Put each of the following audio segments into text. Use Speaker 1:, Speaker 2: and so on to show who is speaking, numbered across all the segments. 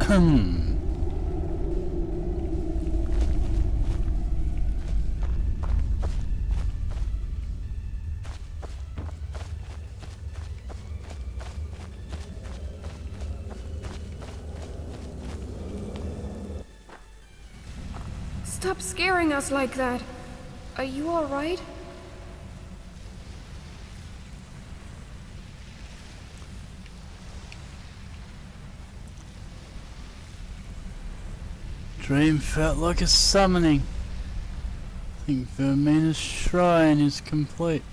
Speaker 1: Stop scaring us like that. Are you all right?
Speaker 2: Dream felt like a summoning. I think Vermina's shrine is complete.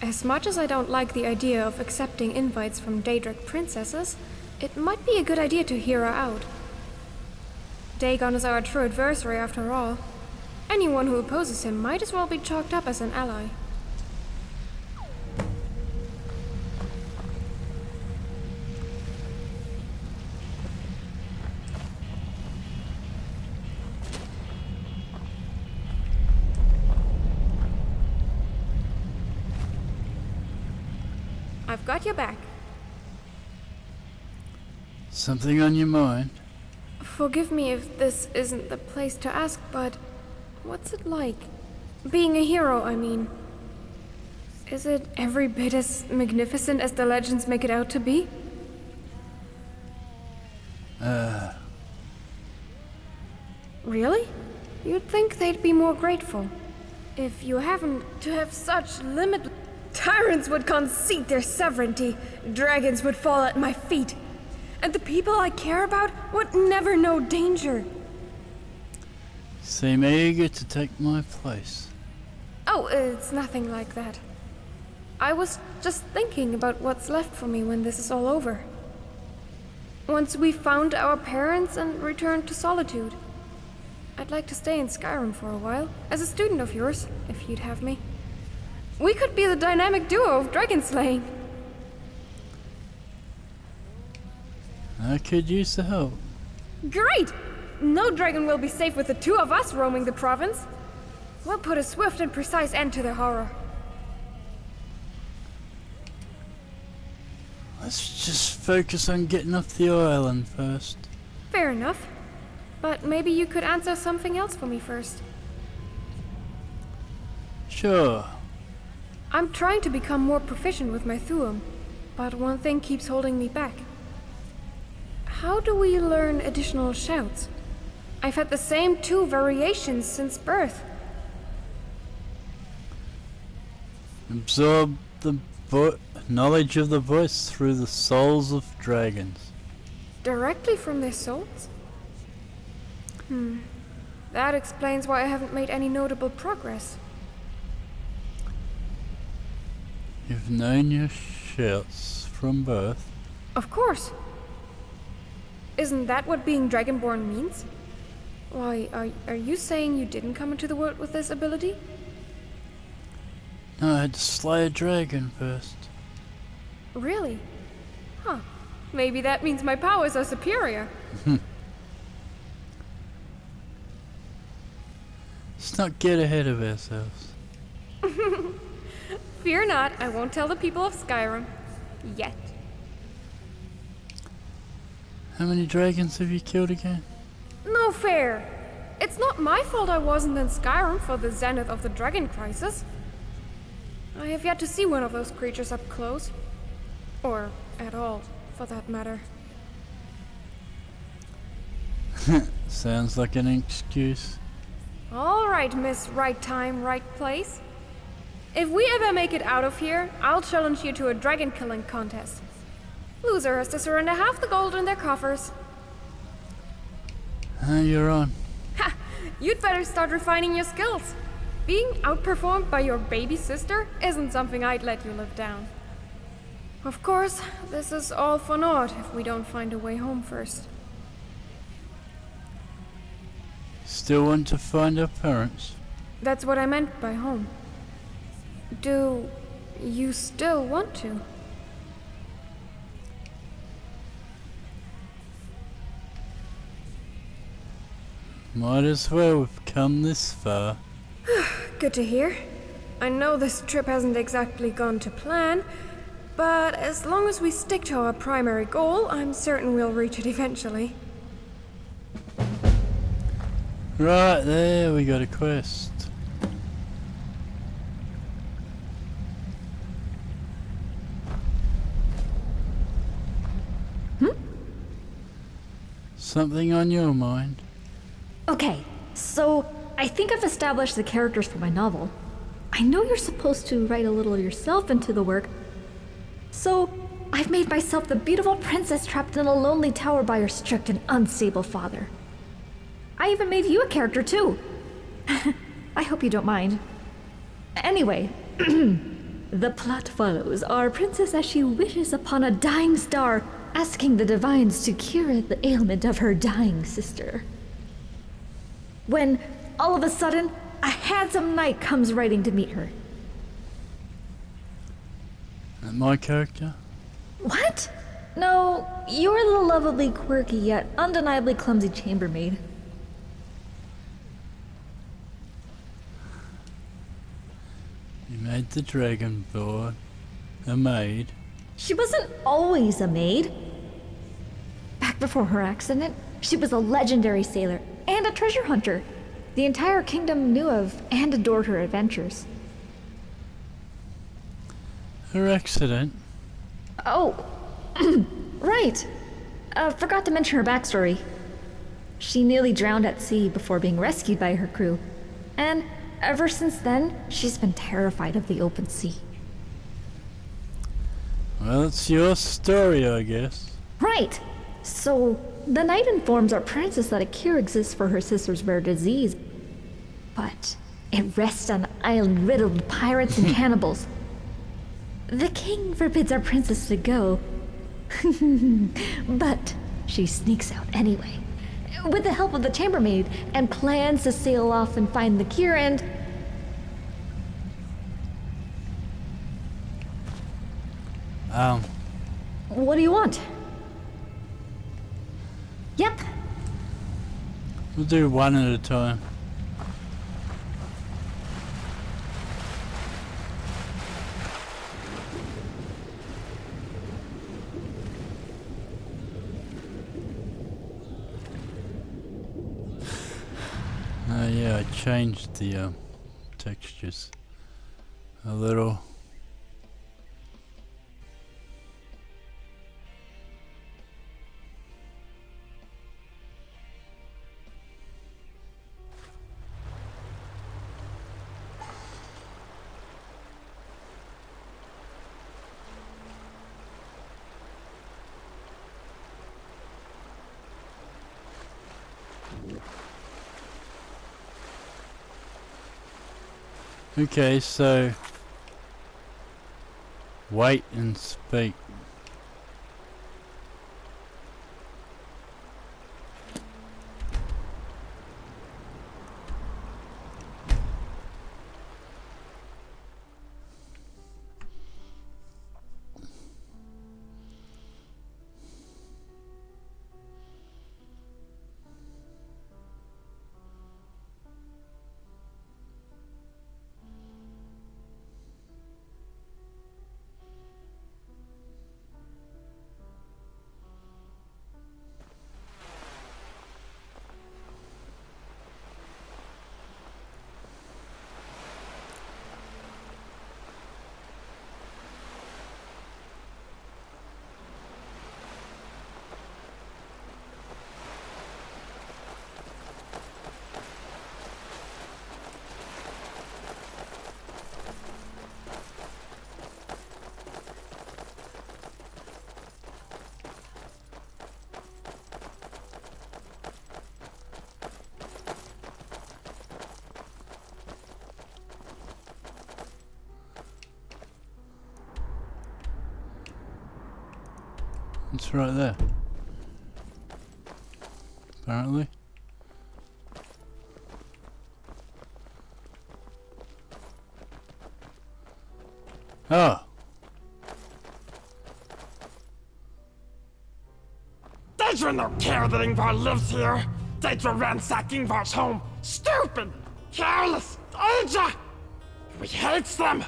Speaker 1: As much as I don't like the idea of accepting invites from Daedric princesses, it might be a good idea to hear her out. Dagon is our true adversary after all. Anyone who opposes him might as well be chalked up as an ally. I've got your back.
Speaker 2: Something on your mind?
Speaker 1: Forgive me if this isn't the place to ask, but what's it like? Being a hero, I mean. Is it every bit as magnificent as the legends make it out to be? Really? You'd think they'd be more grateful. If you happen to have such limitless... Tyrants would concede their sovereignty, dragons would fall at my feet, and the people I care about would never know danger.
Speaker 2: Seem eager to take my place.
Speaker 1: Oh, it's nothing like that. I was just thinking about what's left for me when this is all over. Once we found our parents and returned to solitude. I'd like to stay in Skyrim for a while, as a student of yours, if you'd have me. We could be the dynamic duo of dragon slaying.
Speaker 2: I could use the help.
Speaker 1: Great! No dragon will be safe with the two of us roaming the province. We'll put a swift and precise end to their horror.
Speaker 2: Let's just focus on getting off the island first.
Speaker 1: Fair enough. But maybe you could answer something else for me first.
Speaker 2: Sure.
Speaker 1: I'm trying to become more proficient with my Thuum, but one thing keeps holding me back. How do we learn additional shouts? I've had the same 2 variations since birth.
Speaker 2: Absorb the knowledge of the voice through the souls of dragons.
Speaker 1: Directly from their souls? That explains why I haven't made any notable progress.
Speaker 2: You've known your shouts from birth.
Speaker 1: Of course. Isn't that what being Dragonborn means? Why, are you saying you didn't come into the world with this ability?
Speaker 2: No, I had to slay a dragon first.
Speaker 1: Really? Huh. Maybe that means my powers are superior.
Speaker 2: Let's not get ahead of ourselves.
Speaker 1: Fear not, I won't tell the people of Skyrim. Yet.
Speaker 2: How many dragons have you killed again?
Speaker 1: No fair! It's not my fault I wasn't in Skyrim for the zenith of the dragon crisis. I have yet to see one of those creatures up close. Or at all, for that matter.
Speaker 2: Sounds like an excuse.
Speaker 1: Alright, Miss Right Time, Right Place. If we ever make it out of here, I'll challenge you to a dragon killing contest. Loser has to surrender half the gold in their coffers.
Speaker 2: You're on.
Speaker 1: Ha! You'd better start refining your skills. Being outperformed by your baby sister isn't something I'd let you live down. Of course, this is all for naught if we don't find a way home first.
Speaker 2: Still want to find our parents?
Speaker 1: That's what I meant by home. Do you still want to?
Speaker 2: Might as well, we've come this far.
Speaker 1: Good to hear. I know this trip hasn't exactly gone to plan, but as long as we stick to our primary goal, I'm certain we'll reach it eventually.
Speaker 2: Right there, we got a quest. Something on your mind?
Speaker 3: Okay, so I think I've established the characters for my novel. I know you're supposed to write a little yourself into the work, so I've made myself the beautiful princess trapped in a lonely tower by her strict and unstable father. I even made you a character too. I hope you don't mind. Anyway, the plot follows our princess as she wishes upon a dying star, asking the divines to cure the ailment of her dying sister. When, all of a sudden, a handsome knight comes riding to meet her.
Speaker 2: And my character?
Speaker 3: What? No, you're the lovably, quirky, yet undeniably clumsy chambermaid.
Speaker 2: You made the dragonborn a maid.
Speaker 3: She wasn't always a maid. Back before her accident, she was a legendary sailor and a treasure hunter. The entire kingdom knew of and adored her adventures.
Speaker 2: Her accident?
Speaker 3: Oh, right. Forgot to mention her backstory. She nearly drowned at sea before being rescued by her crew. And ever since then, she's been terrified of the open sea.
Speaker 2: Well, it's your story, I guess.
Speaker 3: Right. So, the knight informs our princess that a cure exists for her sister's rare disease. But it rests on an island riddled with pirates and cannibals. The king forbids our princess to go. But she sneaks out anyway, with the help of the chambermaid, and plans to sail off and find the cure and... What do you want? Yep.
Speaker 2: We'll do one at a time. Yeah, I changed the textures a little. Okay, so wait and speak. It's right there. Apparently. Oh.
Speaker 4: Daedra no care that Ingvar lives here. Daedra ransack Ingvar's home. Stupid! Careless! Daedra! We hates them!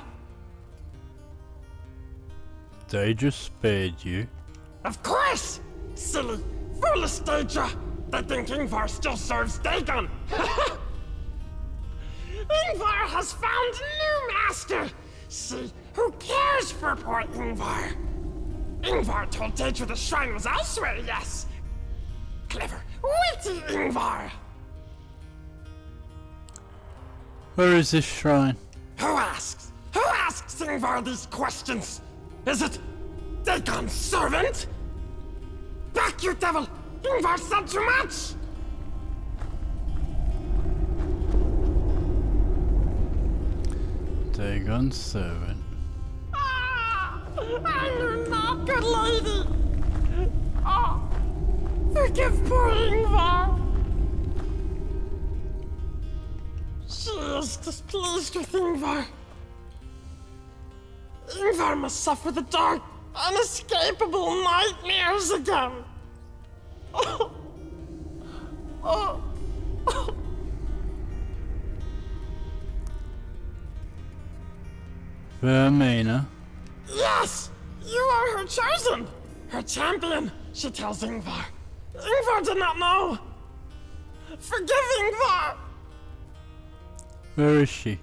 Speaker 2: They just spared you.
Speaker 4: Of course! Silly, foolish Daedra! They think Ingvar still serves Dagon. Ingvar has found a new master. See, who cares for poor Ingvar? Ingvar told Daedra the shrine was elsewhere, yes. Clever, witty Ingvar.
Speaker 2: Where is this shrine?
Speaker 4: Who asks? Who asks Ingvar these questions? Is it Dagon's servant? Back, you devil! Ingvar said too much!
Speaker 2: Dagon's servant.
Speaker 4: I'm not good lady! Oh, forgive poor Ingvar. She is displeased with Ingvar. Ingvar must suffer the dark, unescapable nightmares again. Oh. Oh.
Speaker 2: Vermina.
Speaker 4: Yes! You are her chosen! Her champion, she tells Ingvar. Ingvar did not know! Forgive Ingvar!
Speaker 2: Where is she?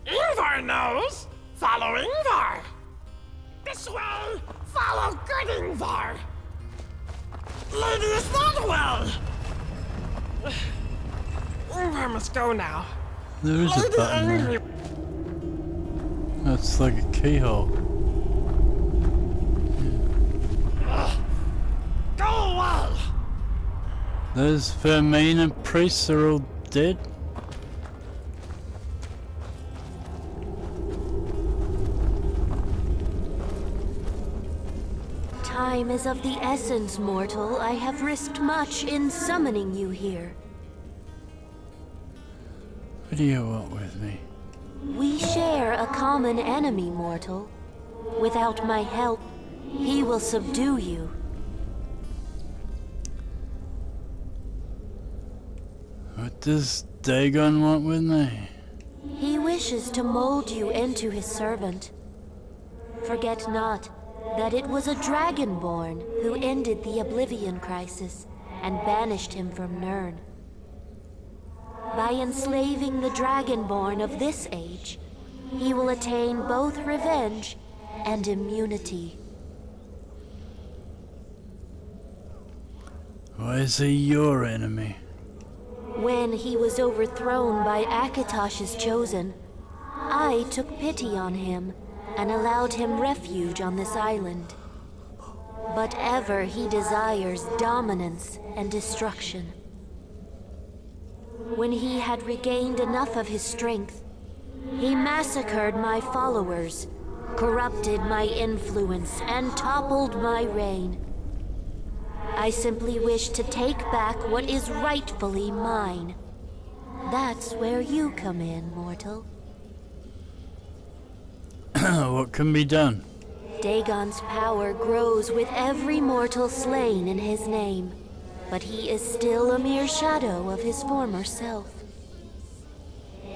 Speaker 4: Ingvar knows! Follow Ingvar! This way! Follow good Ingvar! Lady is not well! Ingvar must go now.
Speaker 2: There is a
Speaker 4: Lady
Speaker 2: button
Speaker 4: angry.
Speaker 2: there. That's like a keyhole.
Speaker 4: Go away!
Speaker 2: Those Vermina priests are all dead?
Speaker 5: Time is of the essence, mortal. I have risked much in summoning you here.
Speaker 2: What do you want with me?
Speaker 5: We share a common enemy, mortal. Without my help, he will subdue you.
Speaker 2: What does Dagon want with me?
Speaker 5: He wishes to mold you into his servant. Forget not that it was a Dragonborn who ended the Oblivion Crisis and banished him from Nirn. By enslaving the Dragonborn of this age, he will attain both revenge and immunity.
Speaker 2: Why is he your enemy?
Speaker 5: When he was overthrown by Akatosh's chosen, I took pity on him and allowed him refuge on this island. But ever he desires dominance and destruction. When he had regained enough of his strength, he massacred my followers, corrupted my influence, and toppled my reign. I simply wish to take back what is rightfully mine. That's where you come in, mortal.
Speaker 2: What can be done?
Speaker 5: Dagon's power grows with every mortal slain in his name, but he is still a mere shadow of his former self.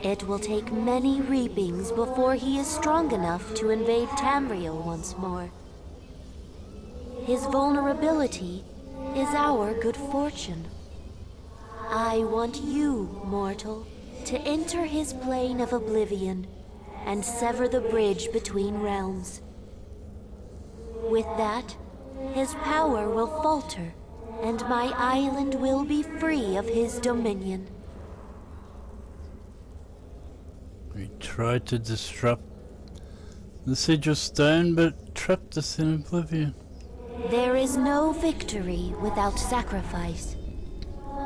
Speaker 5: It will take many reapings before he is strong enough to invade Tamriel once more. His vulnerability is our good fortune. I want you, mortal, to enter his plane of oblivion and sever the bridge between realms. With that, his power will falter, and my island will be free of his dominion.
Speaker 2: We tried to disrupt the Sigil Stone, but trapped us in oblivion.
Speaker 5: There is no victory without sacrifice.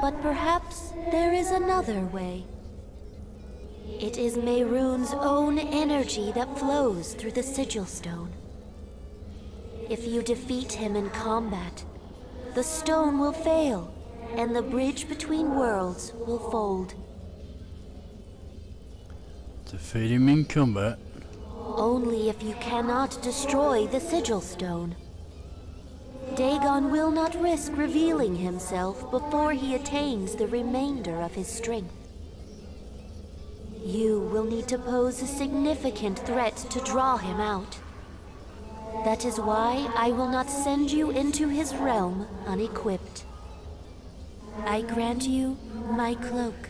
Speaker 5: But perhaps there is another way. It is Mehrunes' own energy that flows through the Sigil Stone. If you defeat him in combat, the stone will fail, and the bridge between worlds will fold.
Speaker 2: Defeat him in combat?
Speaker 5: Only if you cannot destroy the Sigil Stone. Dagon will not risk revealing himself before he attains the remainder of his strength. You will need to pose a significant threat to draw him out. That is why I will not send you into his realm unequipped. I grant you my cloak.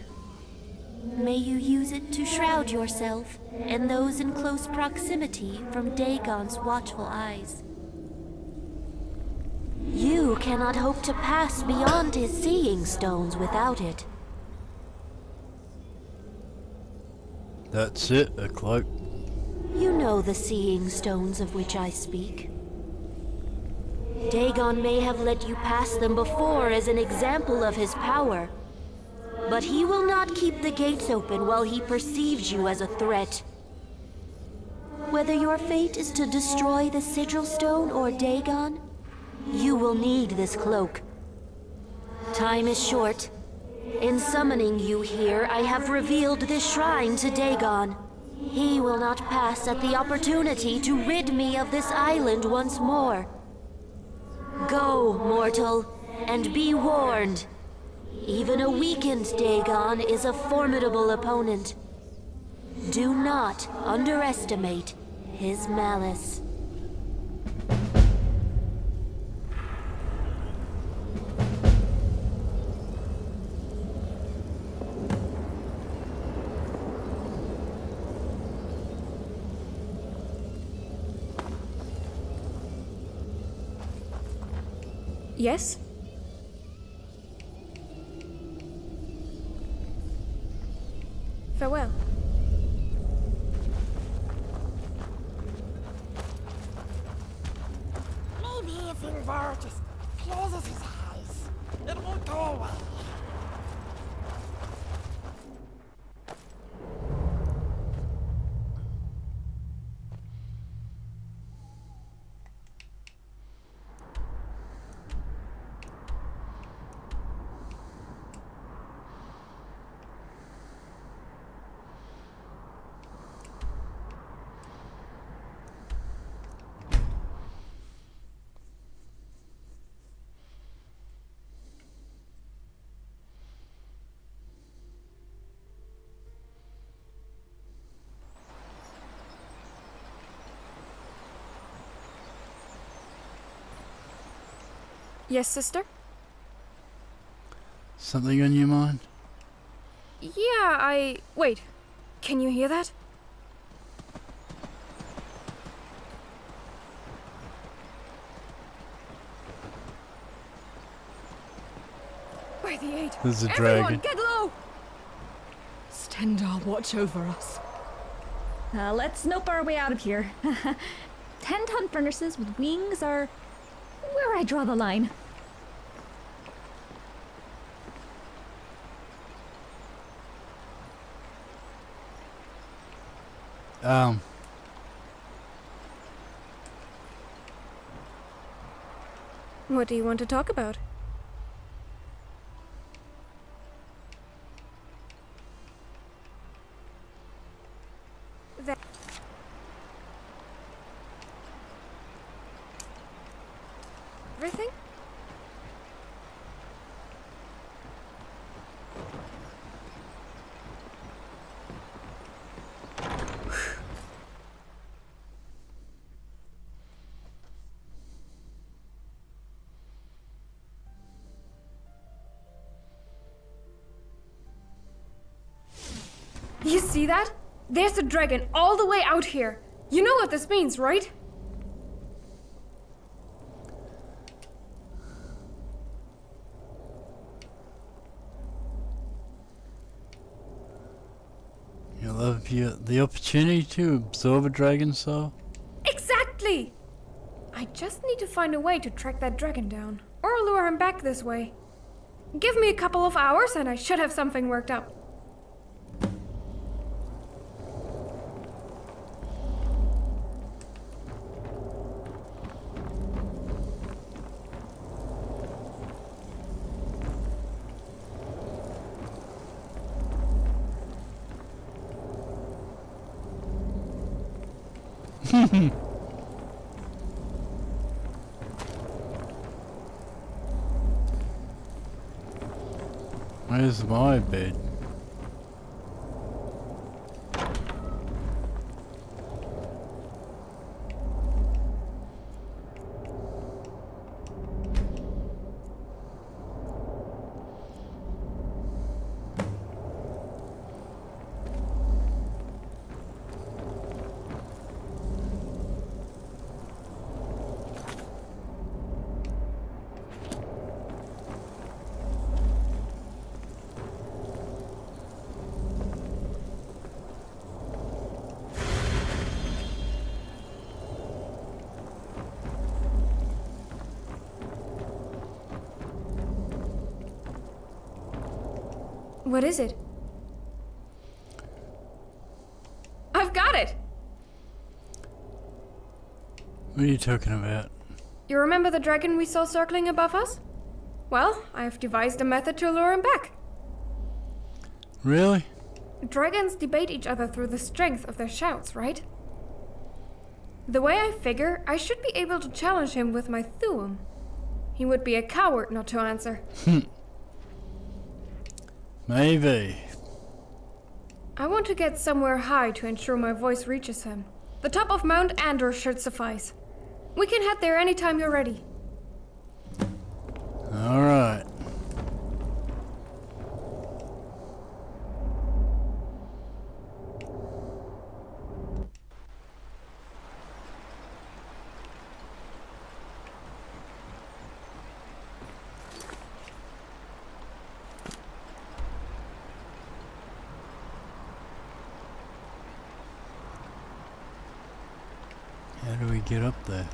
Speaker 5: May you use it to shroud yourself and those in close proximity from Dagon's watchful eyes. You cannot hope to pass beyond his seeing stones without it.
Speaker 2: That's it, a cloak.
Speaker 5: You know the seeing stones of which I speak. Dagon may have let you pass them before as an example of his power, but he will not keep the gates open while he perceives you as a threat. Whether your fate is to destroy the sigil stone or Dagon, you will need this cloak. Time is short. In summoning you here, I have revealed this shrine to Dagon. He will not pass at the opportunity to rid me of this island once more. Go, mortal, and be warned. Even a weakened Dagon is a formidable opponent. Do not underestimate his malice.
Speaker 1: Yes? Farewell.
Speaker 4: Maybe if Ingvar just closes his eyes, it won't go away.
Speaker 1: Yes, sister?
Speaker 2: Something on your mind?
Speaker 1: Yeah, Wait. Can you hear that? By the eight.
Speaker 2: There's a
Speaker 1: Everyone,
Speaker 2: dragon.
Speaker 1: get low!
Speaker 6: Stendar, watch over us.
Speaker 3: Let's nope our way out of here. 10-ton furnaces with wings are where I draw the line.
Speaker 1: What do you want to talk about? That everything? You see that? There's a dragon all the way out here. You know what this means, right?
Speaker 2: You'll have the opportunity to absorb a dragon soul?
Speaker 1: Exactly! I just need to find a way to track that dragon down, or lure him back this way. Give me a couple of hours and I should have something worked out.
Speaker 2: Where's my bed?
Speaker 1: What is it? I've got it!
Speaker 2: What are you talking about?
Speaker 1: You remember the dragon we saw circling above us? Well, I've devised a method to lure him back.
Speaker 2: Really?
Speaker 1: Dragons debate each other through the strength of their shouts, right? The way I figure, I should be able to challenge him with my Thuum. He would be a coward not to answer.
Speaker 2: Maybe.
Speaker 1: I want to get somewhere high to ensure my voice reaches him. The top of Mount Andor should suffice. We can head there anytime you're ready.
Speaker 2: Alright. How do we get up there?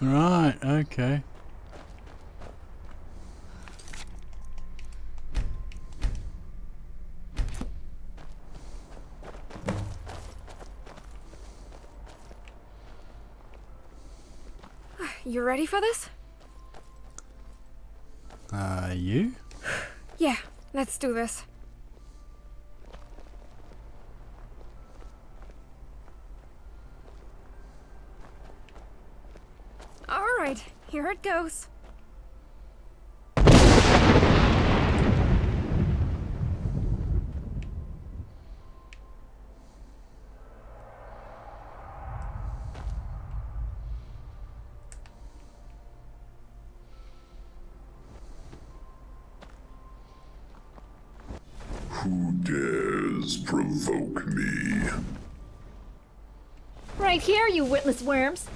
Speaker 2: Right, okay.
Speaker 1: You ready for this?
Speaker 2: You?
Speaker 1: Yeah, let's do this. All right, here it goes.
Speaker 6: Who dares provoke me?
Speaker 3: Right here, you witless worms.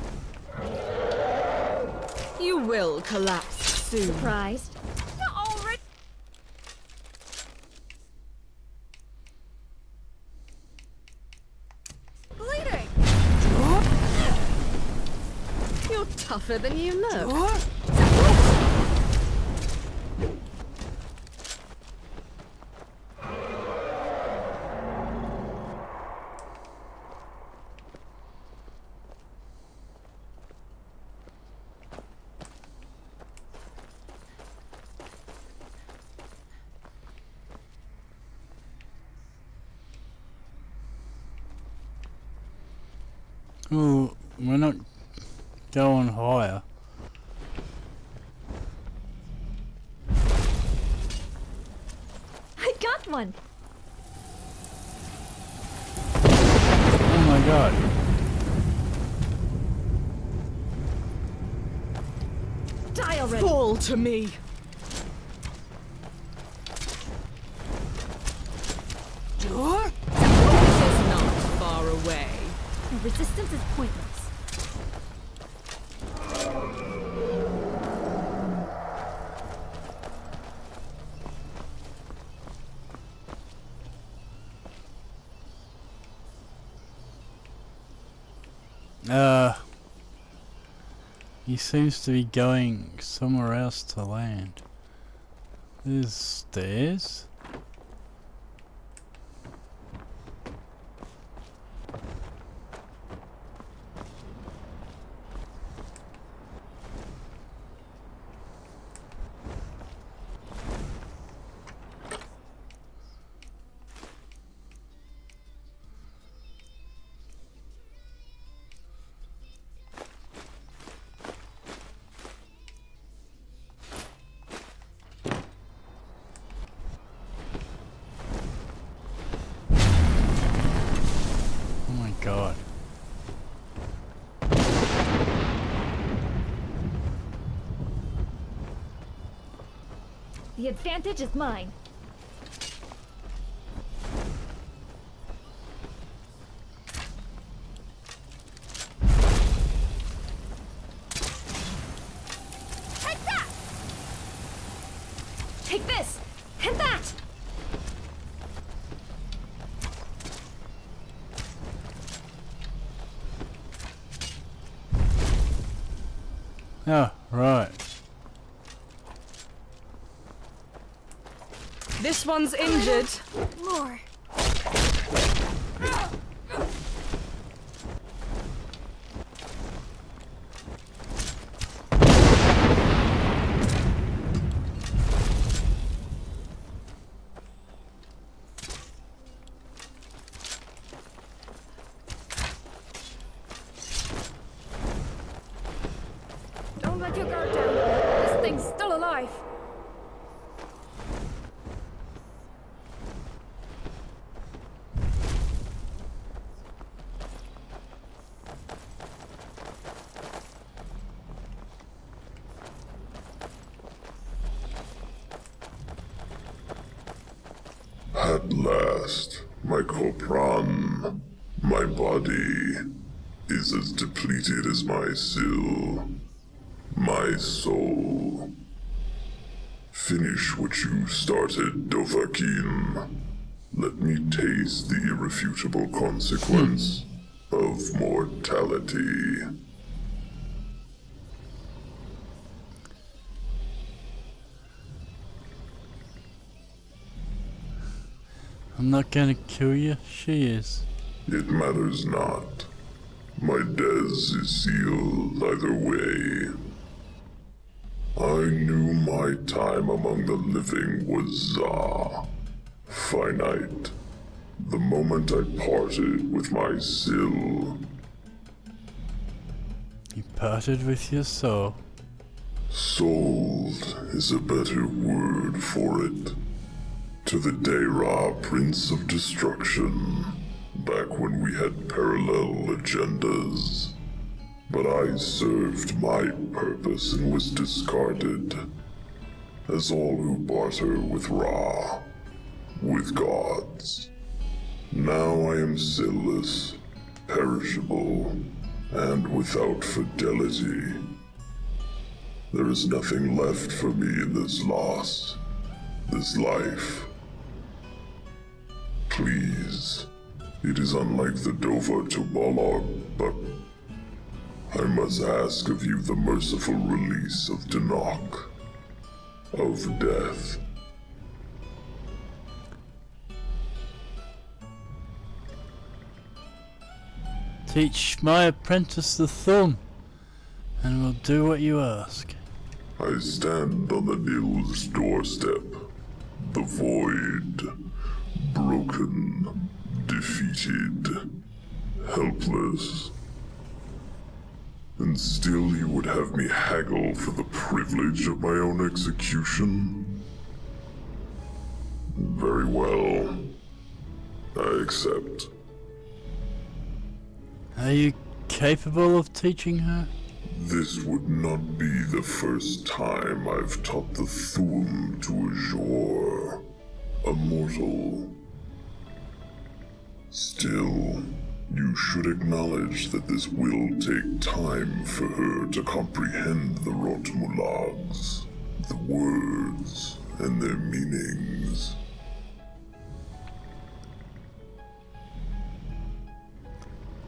Speaker 7: You will collapse soon.
Speaker 3: Surprised.
Speaker 1: Already. Bleeding.
Speaker 7: You're tougher than you look.
Speaker 2: Oh, we're not going higher.
Speaker 3: I got one.
Speaker 2: Oh my god.
Speaker 3: Die already.
Speaker 7: Fall to me. It is not far away.
Speaker 3: Resistance is pointless.
Speaker 2: He seems to be going somewhere else to land. There's stairs? God.
Speaker 3: The advantage is mine. Take that! Take this! And that!
Speaker 2: Oh, right.
Speaker 7: This one's injured.
Speaker 1: More. Don't let your guard down. This thing's still alive.
Speaker 6: At last, my Copran, my body, is as depleted as my Sil, my soul. Finish what you started, Dovahkiin. Let me taste the irrefutable consequence of mortality.
Speaker 2: I'm not gonna kill you. She is.
Speaker 6: It matters not. My death is sealed either way. I knew my time among the living was finite. The moment I parted with my Sil.
Speaker 2: You parted with your soul.
Speaker 6: Sold is a better word for it. To the Dayra, Prince of Destruction, back when we had parallel agendas. But I served my purpose and was discarded, as all who barter with Ra, with gods. Now I am sinless, perishable, and without fidelity. There is nothing left for me in this loss, this life. Please, it is unlike the Dova to Balog, but I must ask of you the merciful release of Denok, of death.
Speaker 2: Teach my apprentice the thumb, and we'll do what you ask.
Speaker 6: I stand on the Nil's doorstep, the void, broken, defeated, helpless. And still you would have me haggle for the privilege of my own execution? Very well. I accept.
Speaker 2: Are you capable of teaching her?
Speaker 6: This would not be the first time I've taught the Thu'um to Azure, a mortal. Still, you should acknowledge that this will take time for her to comprehend the Rotmulags, the words, and their meanings.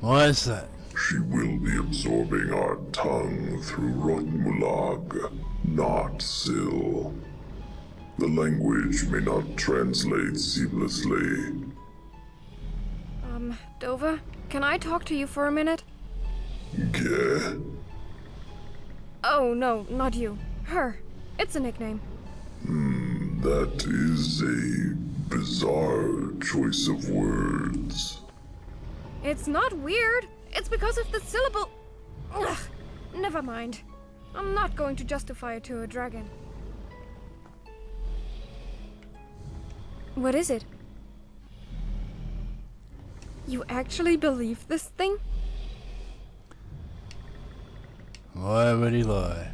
Speaker 2: Why is that?
Speaker 6: She will be absorbing our tongue through Rotmulag, not Sil. The language may not translate seamlessly.
Speaker 1: Dova, can I talk to you for a minute?
Speaker 6: Yeah?
Speaker 1: Oh, no, not you. Her. It's a nickname.
Speaker 6: That is a bizarre choice of words.
Speaker 1: It's not weird. It's because of the syllable. Ugh, never mind. I'm not going to justify it to a dragon. What is it? You actually believe this thing?
Speaker 2: Why would he lie?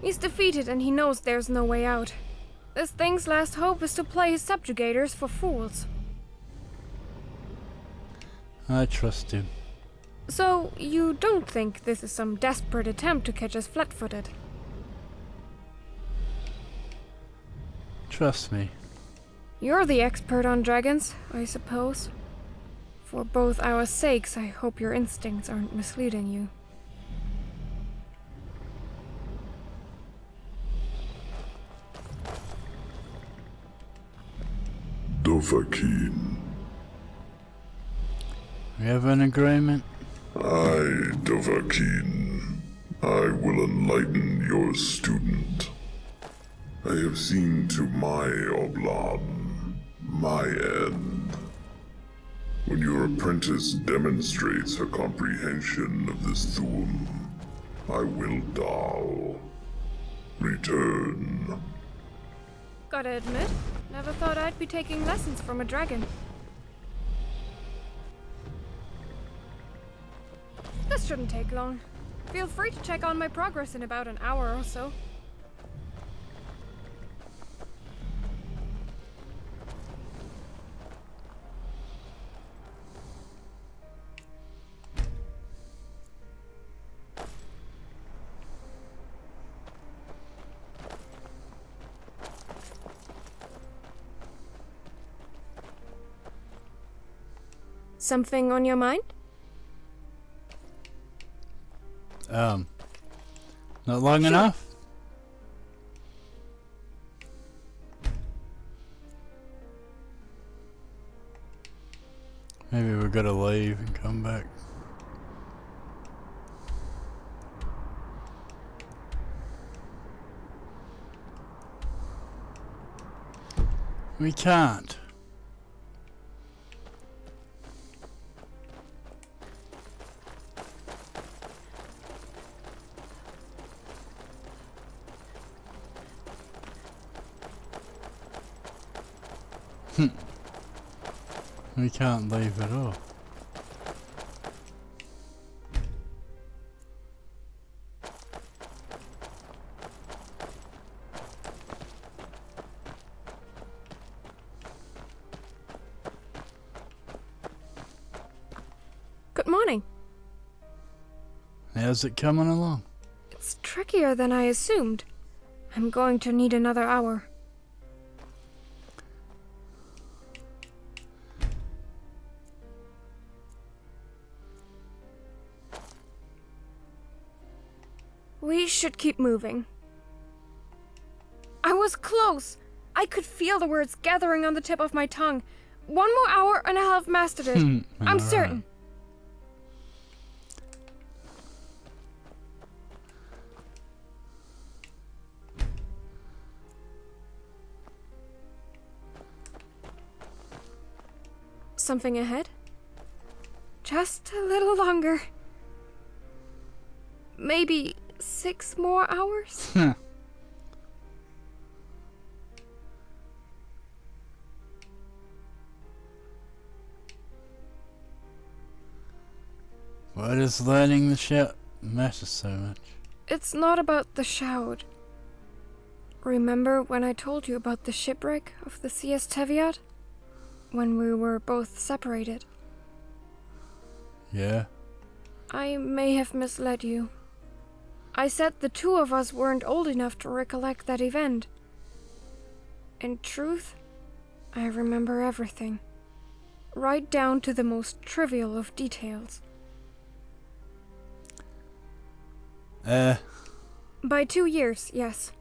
Speaker 1: He's defeated and he knows there's no way out. This thing's last hope is to play his subjugators for fools.
Speaker 2: I trust him.
Speaker 1: So, you don't think this is some desperate attempt to catch us flat-footed?
Speaker 2: Trust me.
Speaker 1: You're the expert on dragons, I suppose. For both our sakes, I hope your instincts aren't misleading you.
Speaker 6: Dovahkiin.
Speaker 2: We have an agreement?
Speaker 6: I, Dovahkiin, I will enlighten your student. I have seen to my Oblan, my end. When your apprentice demonstrates her comprehension of this Thuum, I will Dal. Return.
Speaker 1: Gotta admit, never thought I'd be taking lessons from a dragon. This shouldn't take long. Feel free to check on my progress in about an hour or so. Something on your mind?
Speaker 2: Not long enough? Maybe we're gonna leave and come back. We can't. We can't leave at all.
Speaker 1: Good morning.
Speaker 2: How's it coming along?
Speaker 1: It's trickier than I assumed. I'm going to need another hour. We should keep moving. I was close. I could feel the words gathering on the tip of my tongue. One more hour and I'll have mastered it. I'm certain. Something ahead? Just a little longer. Maybe 6 more hours?
Speaker 2: Why does learning the shout matter so much?
Speaker 1: It's not about the shout. Remember when I told you about the shipwreck of the CS Teviot? When we were both separated?
Speaker 2: Yeah?
Speaker 1: I may have misled you. I said the two of us weren't old enough to recollect that event. In truth, I remember everything. Right down to the most trivial of details. By 2 years, yes.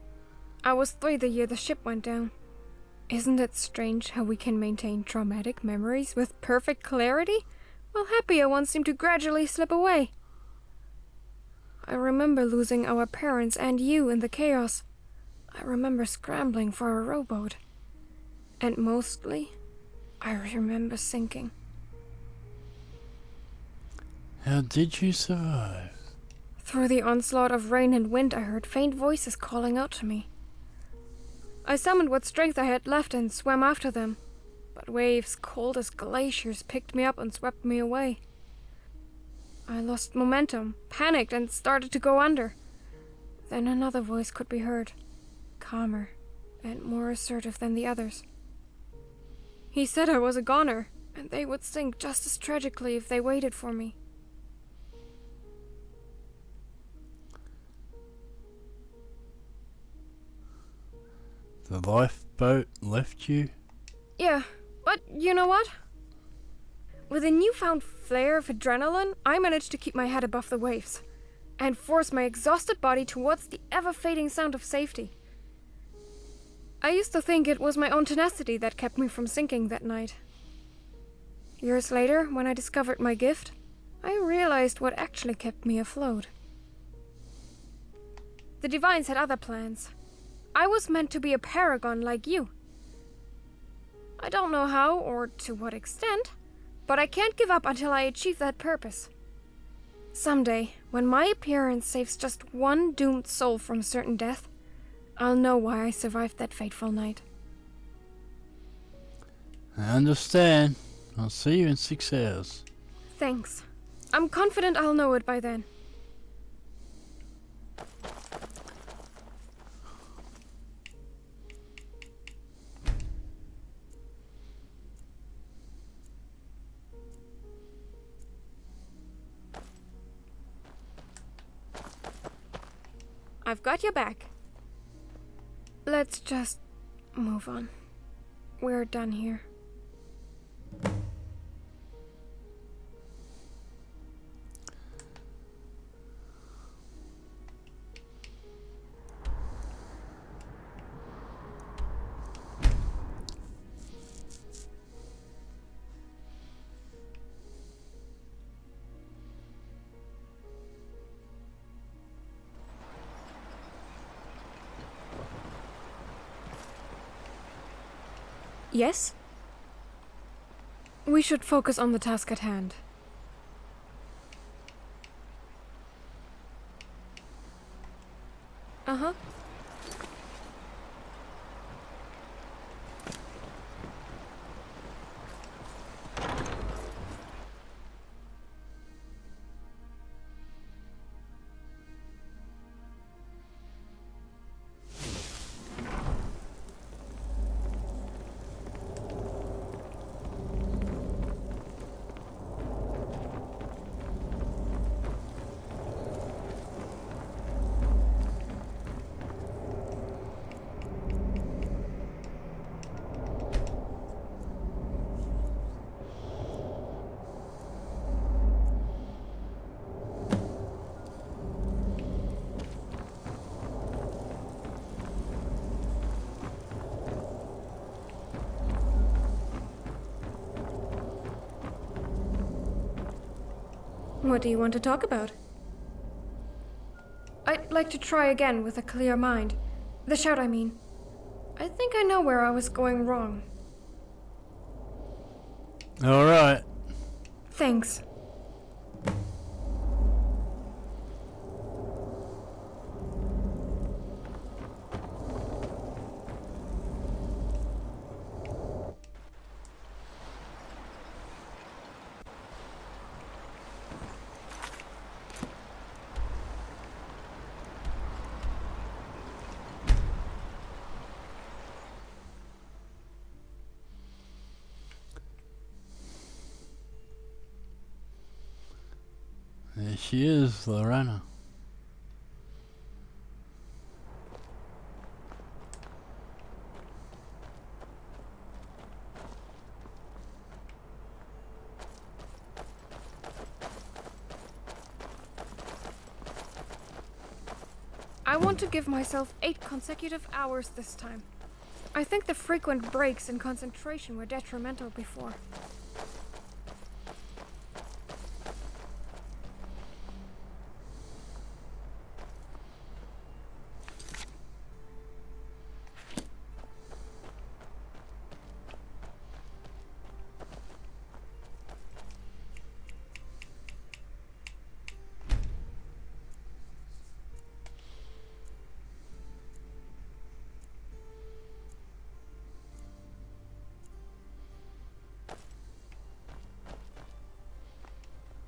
Speaker 1: I was 3 the year the ship went down. Isn't it strange how we can maintain traumatic memories with perfect clarity, while happier ones seem to gradually slip away? I remember losing our parents and you in the chaos. I remember scrambling for a rowboat. And mostly, I remember sinking.
Speaker 2: How did you survive?
Speaker 1: Through the onslaught of rain and wind, I heard faint voices calling out to me. I summoned what strength I had left and swam after them, but waves cold as glaciers picked me up and swept me away. I lost momentum, panicked, and started to go under. Then another voice could be heard, calmer and more assertive than the others. He said I was a goner, and they would sink just as tragically if they waited for me.
Speaker 2: The lifeboat left you?
Speaker 1: Yeah, but you know what? With a newfound flare of adrenaline, I managed to keep my head above the waves, and force my exhausted body towards the ever-fading sound of safety. I used to think it was my own tenacity that kept me from sinking that night. Years later, when I discovered my gift, I realized what actually kept me afloat. The Divines had other plans. I was meant to be a paragon like you. I don't know how or to what extent, but I can't give up until I achieve that purpose. Someday, when my appearance saves just one doomed soul from certain death, I'll know why I survived that fateful night.
Speaker 2: I understand. I'll see you in 6 hours.
Speaker 1: Thanks. I'm confident I'll know it by then. I've got your back. Let's just move on. We're done here. Yes? We should focus on the task at hand. Uh-huh. What do you want to talk about? I'd like to try again with a clear mind. The shout, I mean. I think I know where I was going wrong.
Speaker 2: Alright.
Speaker 1: Thanks.
Speaker 2: There she is, Laurana.
Speaker 1: want to give myself 8 consecutive hours this time. I think the frequent breaks in concentration were detrimental before.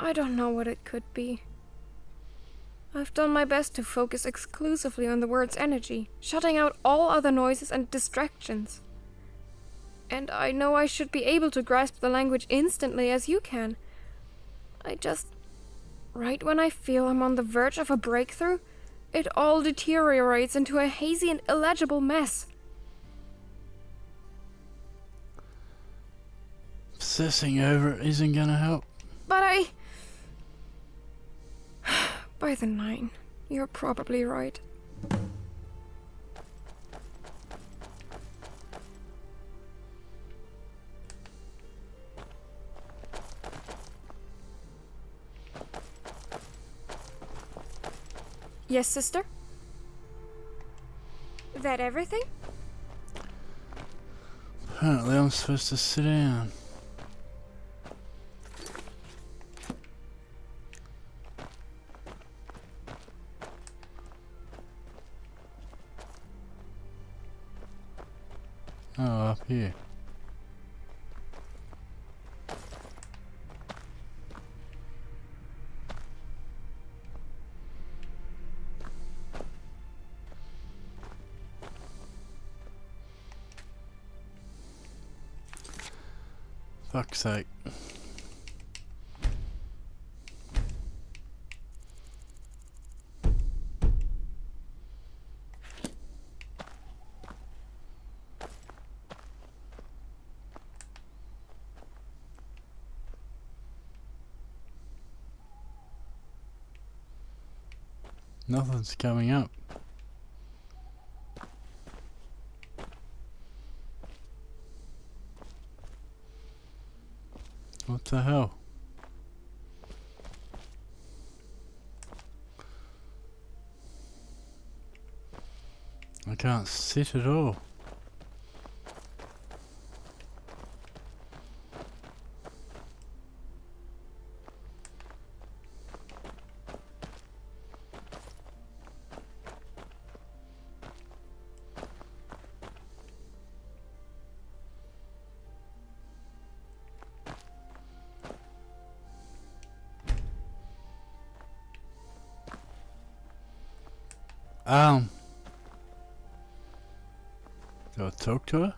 Speaker 1: I don't know what it could be. I've done my best to focus exclusively on the word's energy, shutting out all other noises and distractions. And I know I should be able to grasp the language instantly as you can. Right when I feel I'm on the verge of a breakthrough, it all deteriorates into a hazy and illegible mess.
Speaker 2: Obsessing over it isn't gonna help.
Speaker 1: But by the 9, you're probably right. Yes, sister? That everything?
Speaker 2: Apparently I'm supposed to sit down. Oh, up here. Fuck's sake. Nothing's coming up. What the hell? I can't sit at all. Do I talk to her?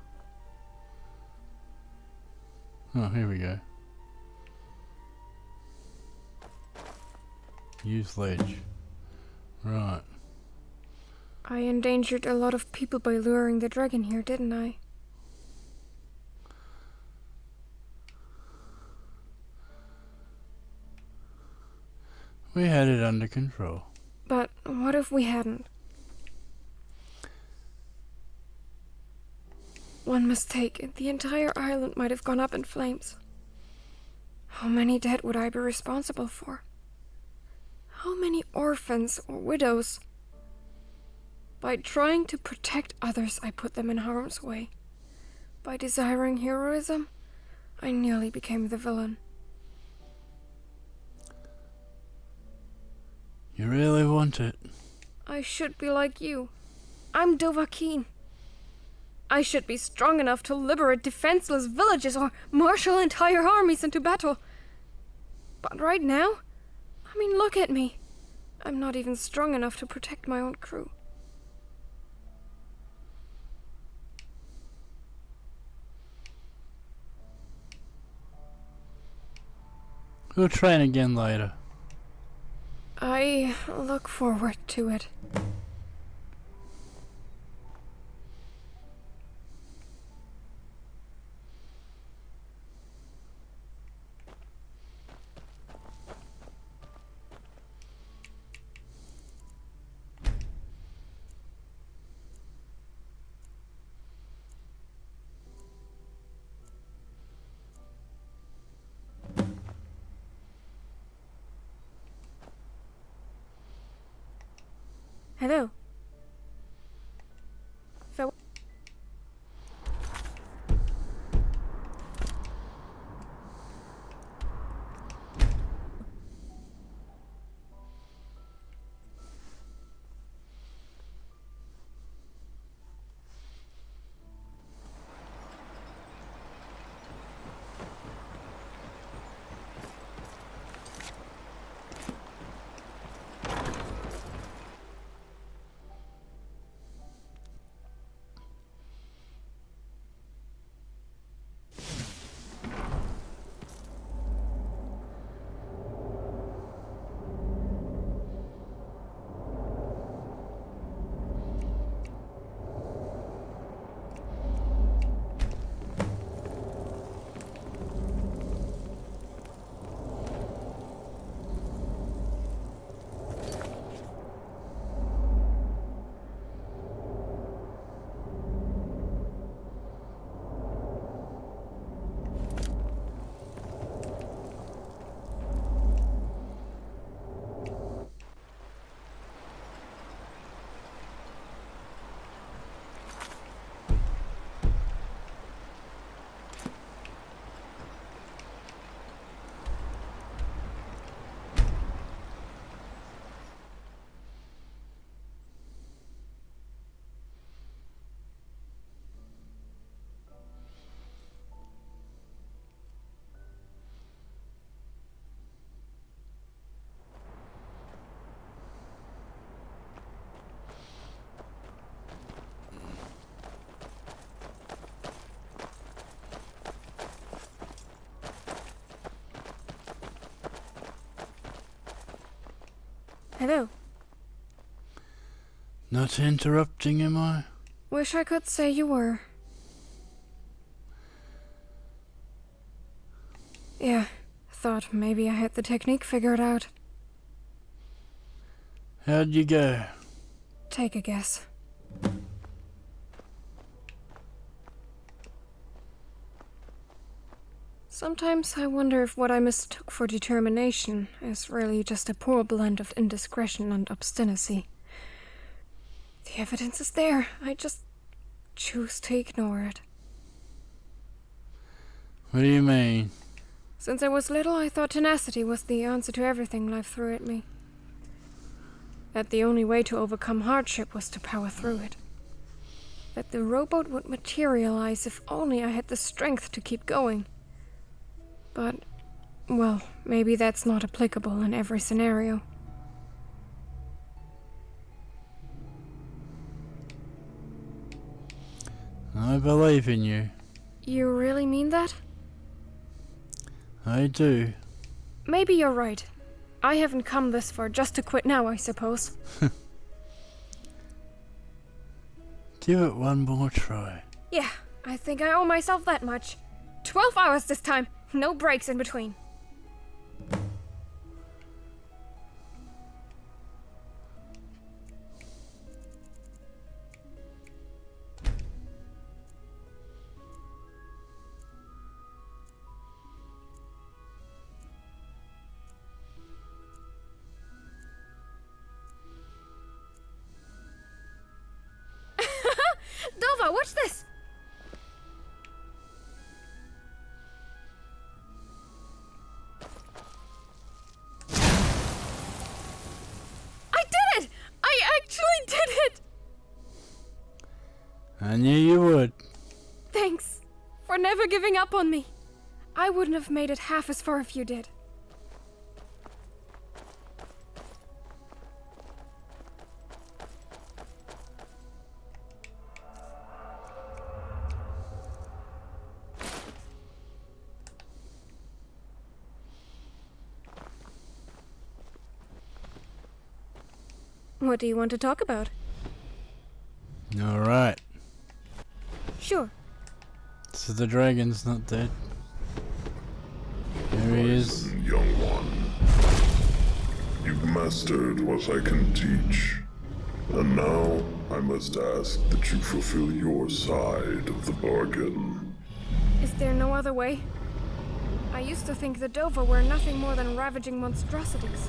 Speaker 2: Oh, here we go. Use ledge. Right.
Speaker 1: I endangered a lot of people by luring the dragon here, didn't I?
Speaker 2: We had it under control.
Speaker 1: But what if we hadn't? One mistake, and the entire island might have gone up in flames. How many dead would I be responsible for? How many orphans or widows? By trying to protect others, I put them in harm's way. By desiring heroism, I nearly became the villain.
Speaker 2: You really want it?
Speaker 1: I should be like you. I'm Dovahkiin. I should be strong enough to liberate defenseless villages or marshal entire armies into battle. But right now, I mean, look at me. I'm not even strong enough to protect my own crew.
Speaker 2: We'll train again later.
Speaker 1: I look forward to it. Hello. Farewell. Hello.
Speaker 2: Not interrupting, am I?
Speaker 1: Wish I could say you were. Yeah, thought maybe I had the technique figured out.
Speaker 2: How'd you go?
Speaker 1: Take a guess. Sometimes I wonder if what I mistook for determination is really just a poor blend of indiscretion and obstinacy. The evidence is there, I just choose to ignore it.
Speaker 2: What do you mean?
Speaker 1: Since I was little, I thought tenacity was the answer to everything life threw at me. That the only way to overcome hardship was to power through it. That the rowboat would materialize if only I had the strength to keep going. But, well, maybe that's not applicable in every scenario.
Speaker 2: I believe in you.
Speaker 1: You really mean that?
Speaker 2: I do.
Speaker 1: Maybe you're right. I haven't come this far just to quit now, I suppose.
Speaker 2: Give it one more try.
Speaker 1: Yeah, I think I owe myself that much. 12 hours this time, no breaks in between. Dova, watch this! I did it! I actually did it!
Speaker 2: I knew you would.
Speaker 1: Thanks for never giving up on me. I wouldn't have made it half as far if you did. What do you want to talk about?
Speaker 2: All right.
Speaker 1: Sure.
Speaker 2: So the dragon's not dead. There he is.
Speaker 6: Listen, young one. You've mastered what I can teach. And now I must ask that you fulfill your side of the bargain.
Speaker 1: Is there no other way? I used to think the Dova were nothing more than ravaging monstrosities.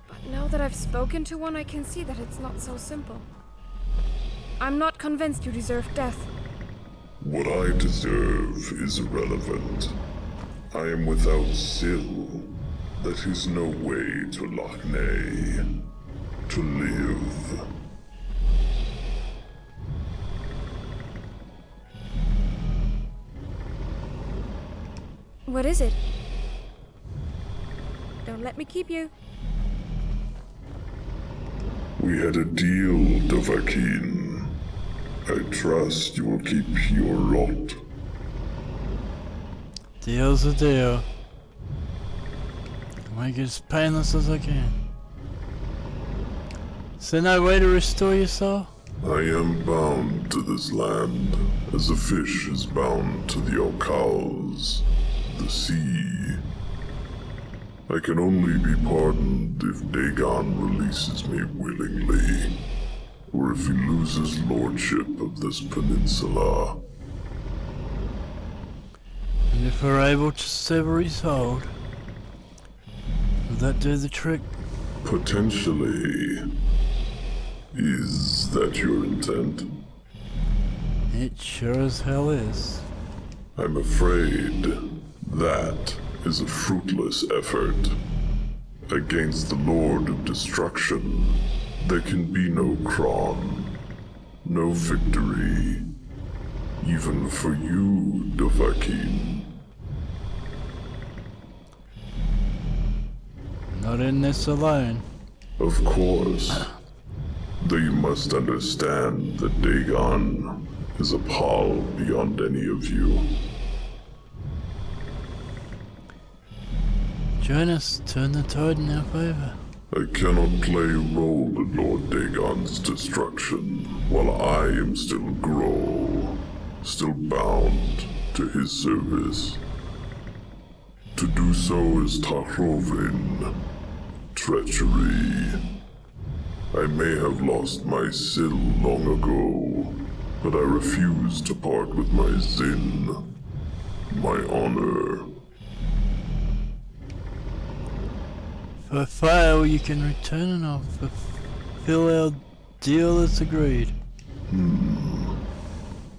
Speaker 1: But Now that I've spoken to one, I can see that it's not so simple. I'm not convinced you deserve death.
Speaker 6: What I deserve is irrelevant. I am without Syl. That is no way to Lochne. To live.
Speaker 1: What is it? Don't let me keep you.
Speaker 6: We had a deal, Dovahkiin. I trust you will keep your lot.
Speaker 2: Deal's a deal. I'll make it as painless as I can. Is there no way to restore your soul?
Speaker 6: I am bound to this land, as a fish is bound to the Okals, the sea. I can only be pardoned if Dagon releases me willingly, or if he loses lordship of this peninsula.
Speaker 2: And if we're able to sever his hold, will that do the trick?
Speaker 6: Potentially. Is that your intent?
Speaker 2: It sure as hell is.
Speaker 6: I'm afraid that is a fruitless effort. Against the Lord of Destruction, there can be no Kron, no victory, even for you, Dovahkiin.
Speaker 2: Not in this alone.
Speaker 6: Of course. Though you must understand that Dagon is a pall beyond any of you.
Speaker 2: Join us, turn the tide in our favor.
Speaker 6: I cannot play a role in Lord Dagon's destruction while I am still Grow, still bound to his service. To do so is Tahrovin, treachery. I may have lost my Syl long ago, but I refuse to part with my Zin, my honor.
Speaker 2: If I fail, you can return and I'll fulfill our deal as agreed.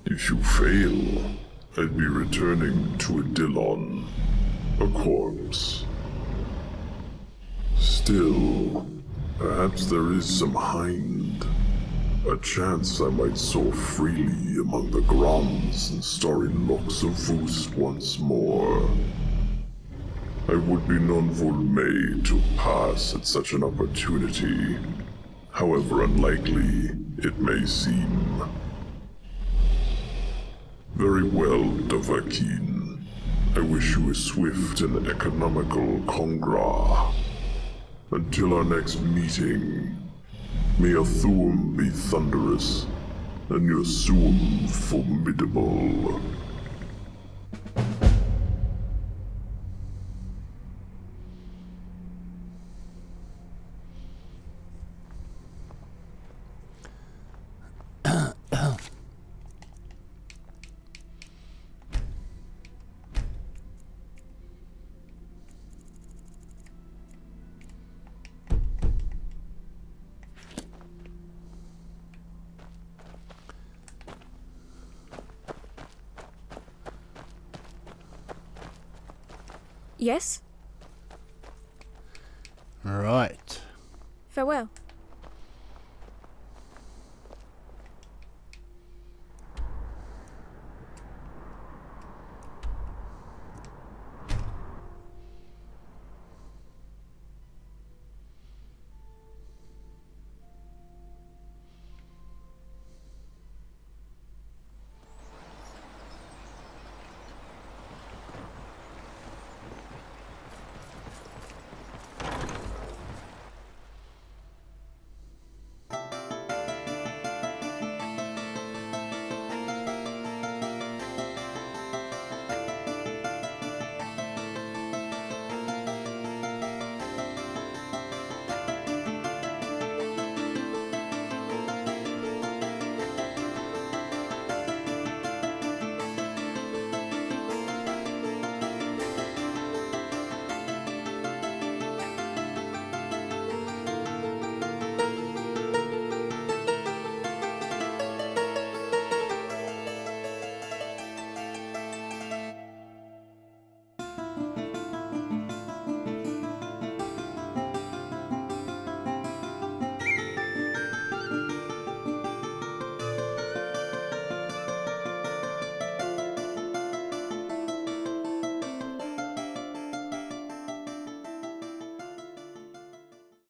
Speaker 6: If you fail, I'd be returning to a Dillon, a corpse. Still, perhaps there is some Hind. A chance I might soar freely among the Groms and starry locks of Voost once more. I would be non-volme to pass at such an opportunity, however unlikely it may seem. Very well, Dovahkiin. I wish you a swift and economical congra. Until our next meeting, may your Thuum be thunderous, and your Suum formidable.
Speaker 1: Yes?
Speaker 2: Right.
Speaker 1: Farewell.